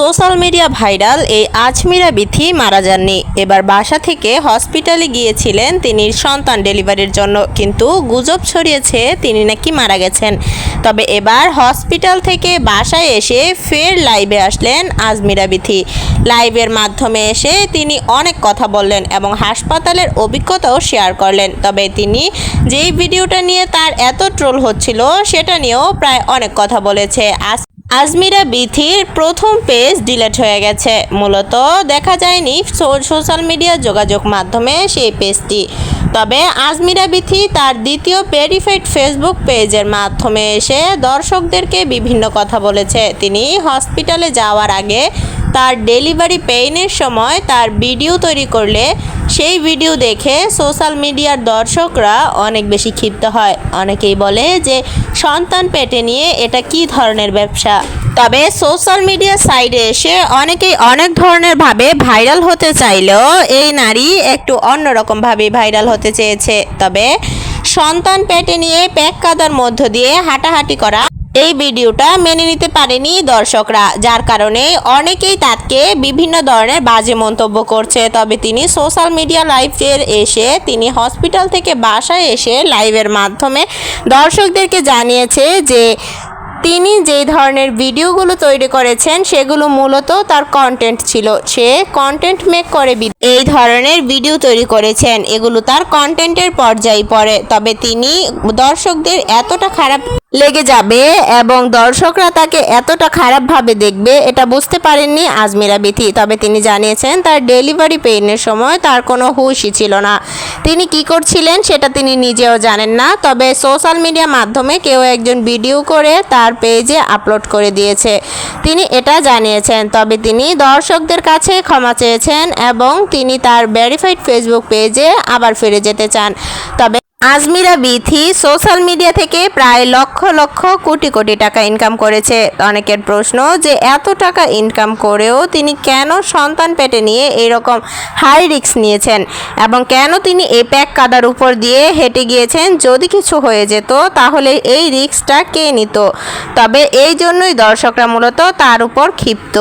Social media viral এই আজমিরা বিথি মারা যাননি। এবার বাসা থেকে হসপিটালে গিয়েছিলেন তিনি সন্তান ডেলিভারির জন্য, কিন্তু গুজব ছড়িয়েছে তিনি নাকি মারা গেছেন। তবে এবার হসপিটাল থেকে বাসায় এসে ফের লাইভে আসলেন আজমিরা বিথি। লাইভের মাধ্যমে এসে তিনি অনেক কথা বললেন এবং হাসপাতালের অভিজ্ঞতাও শেয়ার করলেন। তবে তিনি যেই ভিডিওটা নিয়ে তার এত ট্রোল হচ্ছিল সেটা নিয়েও প্রায় অনেক কথা বলেছে। আজমিরা বিথির প্রথম পেজ ডিলিট হয়ে গেছে। মূলত দেখা যায়নি সোশ্যাল মিডিয়া যোগাযোগ মাধ্যমে সেই পেজটি। তবে আজমিরা বিথি তার দ্বিতীয় ভেরিফাইড ফেসবুক পেজের মাধ্যমে এসে দর্শকদেরকে বিভিন্ন কথা বলেছে। তিনি হসপিটালে যাওয়ার আগে তার ডেলিভারি পেইনের সময় তার ভিডিও তৈরি করলে সেই ভিডিও দেখে সোশ্যাল মিডিয়ার দর্শকরা অনেক বেশি ক্ষিপ্ত হয়। অনেকেই বলে যে সন্তান পেটে নিয়ে এটা কী ধরনের ব্যবসা। তবে সোশ্যাল মিডিয়া সাইডে এসে অনেকেই অনেক ধরনের ভাবে ভাইরাল হতে চাইলেও এই নারী একটু অন্যরকমভাবে ভাইরাল হতে চেয়েছে। তবে সন্তান পেটে নিয়ে প্যাক কাদার মধ্য দিয়ে হাঁটাহাঁটি করা এই ভিডিওটা মেনে নিতে পারেনি দর্শকরা, যার কারণে অনেকেই তাকে বিভিন্ন ধরনের বাজে মন্তব্য করছে। তবে তিনি সোশ্যাল মিডিয়া লাইভে এসে তিনি হসপিটাল থেকে বাসায় এসে লাইভের মাধ্যমে দর্শকদেরকে জানিয়েছে যে তিনি যেই ধরনের ভিডিওগুলো তৈরি করেছেন সেগুলো মূলত তার কন্টেন্ট ছিল। সে কন্টেন্ট মেক করে এই ধরনের ভিডিও তৈরি করেছেন, এগুলো তার কন্টেন্টের পর্যায়ে পড়ে। তবে তিনি দর্শকদের এতটা খারাপ লেগে যাবে এবং দর্শকরা তাকে এতটা খারাপভাবে দেখবে এটা বুঝতে পারেননি আজমিরা বিথি। তবে তিনি জানিয়েছেন তার ডেলিভারি পেইনের সময় তার কোনো হুঁশই ছিল না। তিনি কি করছিলেন সেটা তিনি নিজেও জানেন না। তবে সোশ্যাল মিডিয়া মাধ্যমে কেউ একজন ভিডিও করে তার পেজে আপলোড করে দিয়েছে, তিনি এটা জানিয়েছেন। তবে তিনি দর্শকদের কাছে ক্ষমা চেয়েছেন এবং তিনি তার ভেরিফাইড ফেসবুক পেজে আবার ফিরে যেতে চান। তবে আজমিরা বিথি সোশ্যাল মিডিয়া থেকে প্রায় লক্ষ লক্ষ কোটি কোটি টাকা ইনকাম করেছে। অনেকের প্রশ্ন যে এত টাকা ইনকাম করেও তিনি কেন সন্তান পেটে নিয়ে এইরকম হাই রিস্ক নিয়েছেন এবং কেন তিনি এই প্যাক কাদার উপর দিয়ে হেঁটে গিয়েছেন। যদি কিছু হয়ে যেত তাহলে এই রিস্কটা কে নিত? তবে এই জন্যই দর্শকরা মূলত তার উপর ক্ষিপ্ত।